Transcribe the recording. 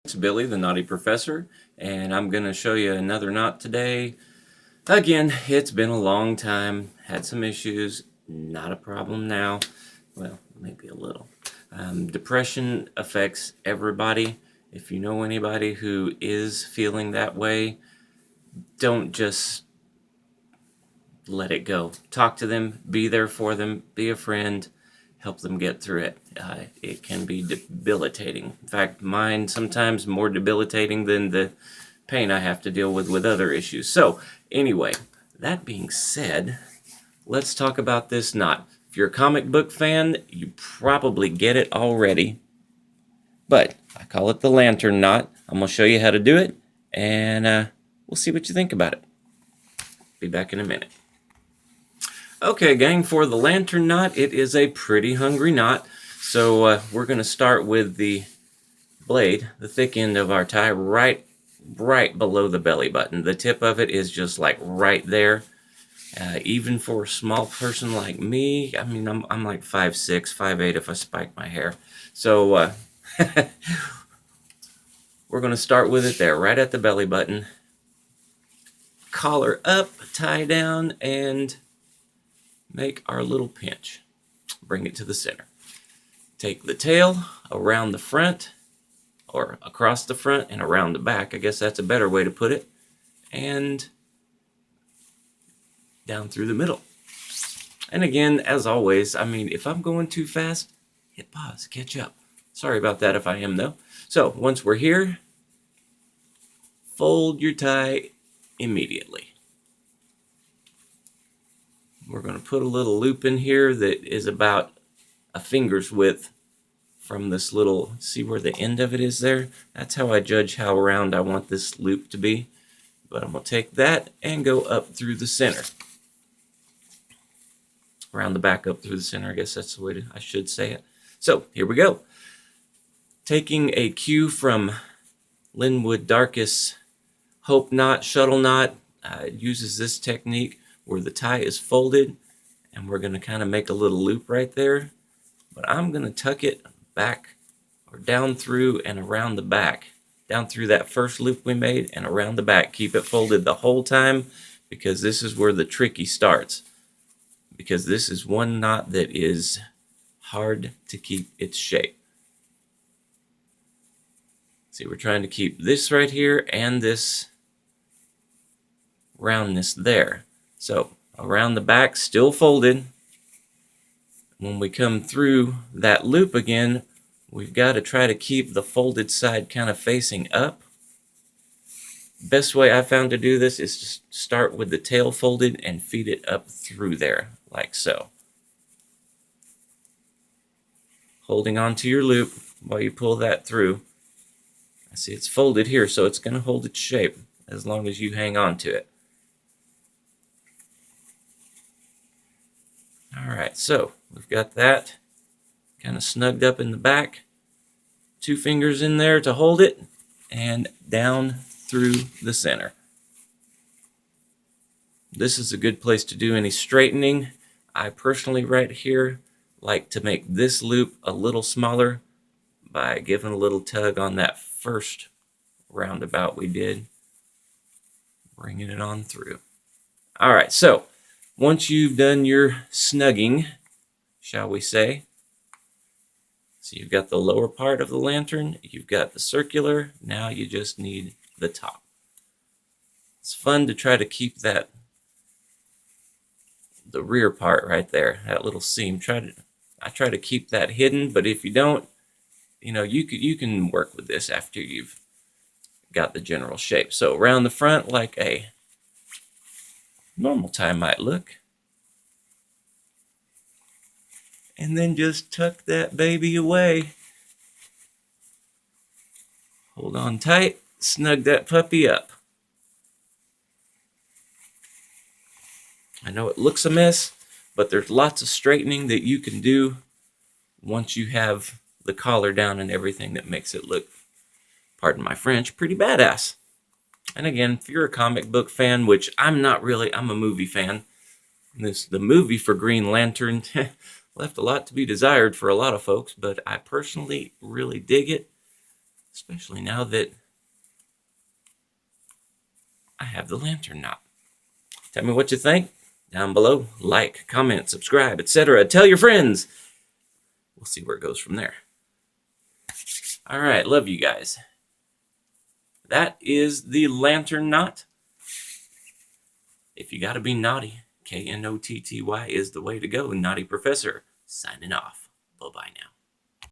It's Billy, the Knotty Professor, and I'm going to show you another knot today. Again, it's been a long time, had some issues, not a problem now. Well, maybe a little. Depression affects everybody. If you know anybody who is feeling that way, don't just let it go. Talk to them, be there for them, be a friend, help them get through it. It can be debilitating. In fact, mine sometimes more debilitating than the pain I have to deal with other issues. So anyway, that being said, let's talk about this knot. If you're a comic book fan, you probably get it already, but I call it the lantern knot. I'm going to show you how to do it, and we'll see what you think about it. Be back in a minute. Okay, gang, for the lantern knot, it is a pretty hungry knot. So we're going to start with the blade, the thick end of our tie, right below the belly button. The tip of it is just like right there. Even for a small person like me, I mean, I'm like 5'6", 5'8" if I spike my hair. So we're going to start with it there, right at the belly button. Collar up, tie down, and make our little pinch. Bring it to the center. Take the tail around the front, or across the front and around the back. I guess that's a better way to put it. And down through the middle. And again, as always, I mean, if I'm going too fast, hit pause, catch up. Sorry about that if I am, though. So once we're here, fold your tie immediately. We're going to put a little loop in here that is about a finger's width from this little, see where the end of it is there? That's how I judge how round I want this loop to be. But I'm going to take that and go up through the center. Around the back, up through the center, I guess that's the way I should say it. So here we go. Taking a cue from Linwood Darkest Hope Knot, Shuttle Knot, uses this technique where the tie is folded, and we're going to kind of make a little loop right there. But I'm going to tuck it back or down through and around the back, down through that first loop we made and around the back. Keep it folded the whole time, because this is where the tricky starts. Because this is one knot that is hard to keep its shape. See, we're trying to keep this right here and this roundness there. So around the back, still folded. When we come through that loop again, we've got to try to keep the folded side kind of facing up. Best way I found to do this is to start with the tail folded and feed it up through there, like so. Holding on to your loop while you pull that through. I see it's folded here, so it's going to hold its shape as long as you hang on to it. Alright, so we've got that kind of snugged up in the back. 2 fingers in there to hold it, and down through the center. This is a good place to do any straightening. I personally right here like to make this loop a little smaller by giving a little tug on that first roundabout we did. Bringing it on through. Alright, so once you've done your snugging, shall we say, so you've got the lower part of the lantern, you've got the circular, now you just need the top. It's fun to try to keep that, the rear part right there, that little seam. I try to keep that hidden, but if you don't, you know, you can work with this after you've got the general shape. So around the front, like a normal tie might look. And then just tuck that baby away. Hold on tight, snug that puppy up. I know it looks a mess, but there's lots of straightening that you can do once you have the collar down and everything that makes it look, pardon my French, pretty badass. And again, if you're a comic book fan, which I'm not really, I'm a movie fan. The movie for Green Lantern left a lot to be desired for a lot of folks, but I personally really dig it. especially now that I have the lantern knot. Tell me what you think down below. Like, comment, subscribe, etc. Tell your friends. We'll see where it goes from there. All right, love you guys. That is the lantern knot. If you gotta be naughty, Knotty is the way to go. Knotty Professor, signing off. Bye-bye now.